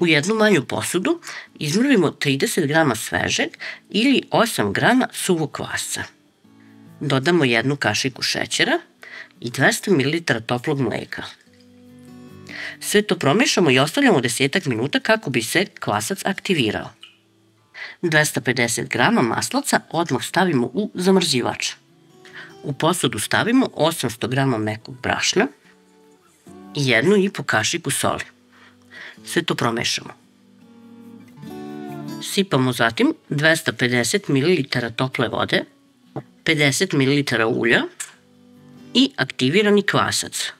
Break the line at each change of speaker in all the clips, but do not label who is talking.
U jednu manju posudu izmrvimo 30 grama svežeg ili 8 grama suvog kvasca. Dodamo 1 kašiku šećera i 200 ml toplog mleka. Sve to promešamo i ostavljamo 10 minuta kako bi se kvasac aktivirao. 250 grama maslaca odmah stavimo u zamrzivač. U posudu stavimo 800 grama mekog brašna i 1,5 kašiku soli. Sve to promešamo. Sipamo zatim 250 ml tople vode, 50 ml ulja i aktivirani kvasac.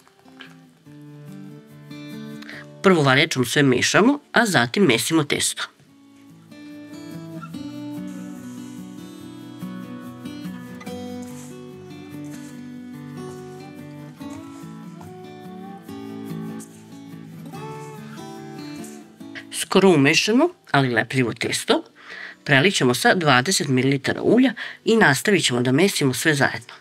Prvo varjačom sve mešamo, a zatim mesimo testo. Skoro umešano, ali lepljivo testo, prelićemo sa 20 ml ulja i nastavit ćemo da mesimo sve zajedno.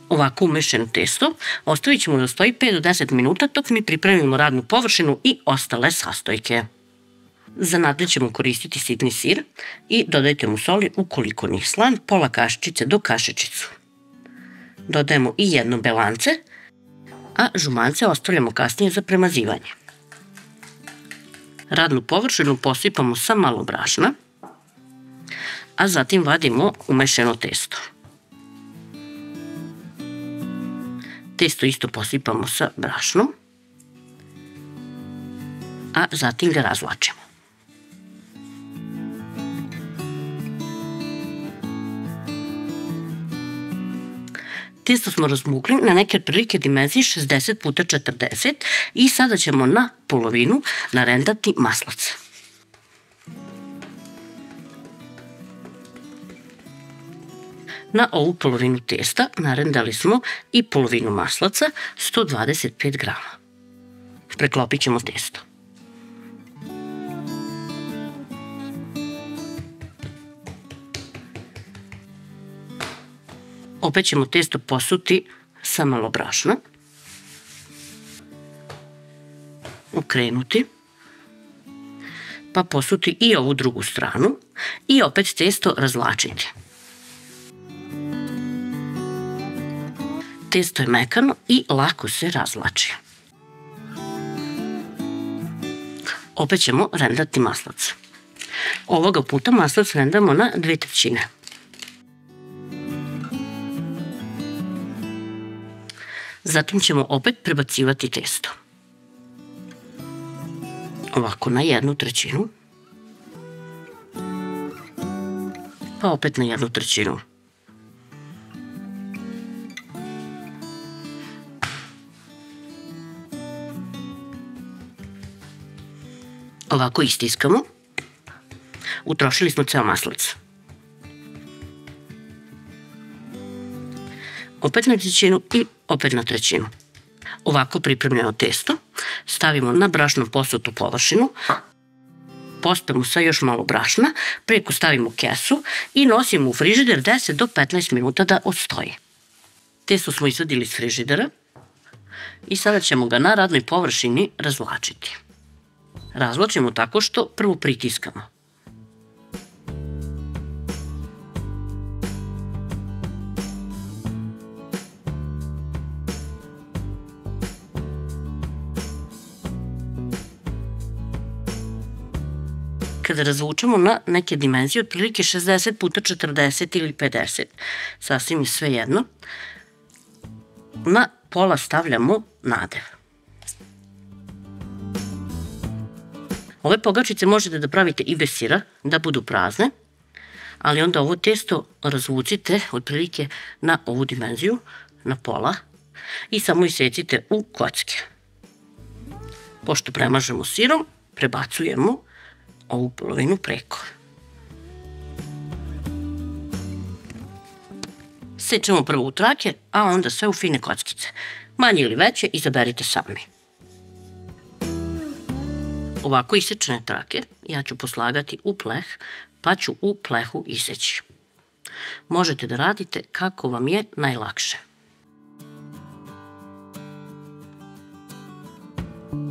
Ovako umešano testo ostavit ćemo da stoji 5 do 10 minuta dok mi pripremimo radnu površinu i ostale sastojke. Za nadne ćemo koristiti sitni sir i dodajte mu soli ukoliko nije slan, pola kašičice do kašičicu. Dodajemo i 1 belance, a žumance ostavljamo kasnije za premazivanje. Radnu površinu posipamo sa malo brašna, a zatim vadimo umešano testo. Testo isto posipamo sa brašnom, a zatim ga razvlačimo. Testo smo razmukli na neke otprilike dimenzije 60x40 i sada ćemo na polovinu narendati maslac. Na ovu polovinu testa narendali smo i polovinu maslaca, 125 grama. Preklopit ćemo testo. Opet ćemo testo posuti sa malo brašna, okrenuti, pa posuti i ovu drugu stranu i opet testo razvlačiti. Testo je mekano i lako se razvlači. Opet ćemo rendati maslac. Ovoga puta maslac rendamo na 2/3. Zatim ćemo opet prebacivati testo. Ovako na 1/3. Pa opet na 1/3. Ovako istiskamo. Utrošili smo ceo maslac. Opet na 1/3 i opet na 1/3. Ovako pripremljeno testo stavimo na brašnom posutu površinu, pospemo sa još malo brašna, preko stavimo kesu i nosimo u frižider 10 do 15 minuta da odstoji. Testo smo izvadili iz frižidera i sada ćemo ga na radnoj površini razvlačiti. Razvlačimo tako što prvo pritiskamo. Kada razvučemo na neke dimenzije, otprilike 60x40 ili 50, sasvim je sve jedno, na pola stavljamo nadev. Ove pogačice možete da pravite i bez sira, da budu prazne, ali onda ovo testo razvucite otprilike na ovu dimenziju, na pola, i samo isecite u kocke. Pošto premažemo sirom, prebacujemo ovu polovinu preko. Sečemo prvo u trake, a onda sve u fine kockice. Manje ili veće, izaberite sami. Ovako isečene trake ja ću poslagati u pleh, pa ću u plehu iseći. Možete da radite kako vam je najlakše.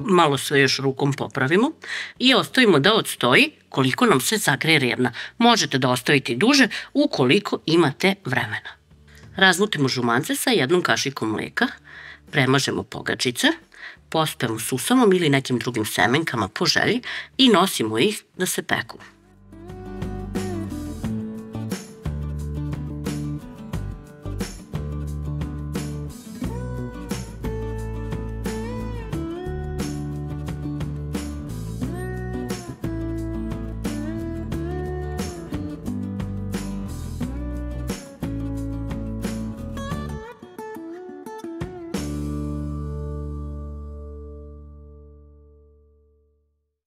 malo sve još rukom popravimo i ostavimo da odstoji koliko nam se zagreje revna. Možete da ostavite i duže ukoliko imate vremena. Razmutimo žumance sa jednom kašikom mleka, premažemo pogačice, pospemo susamom ili nekim drugim semenkama po želji i nosimo ih da se peku.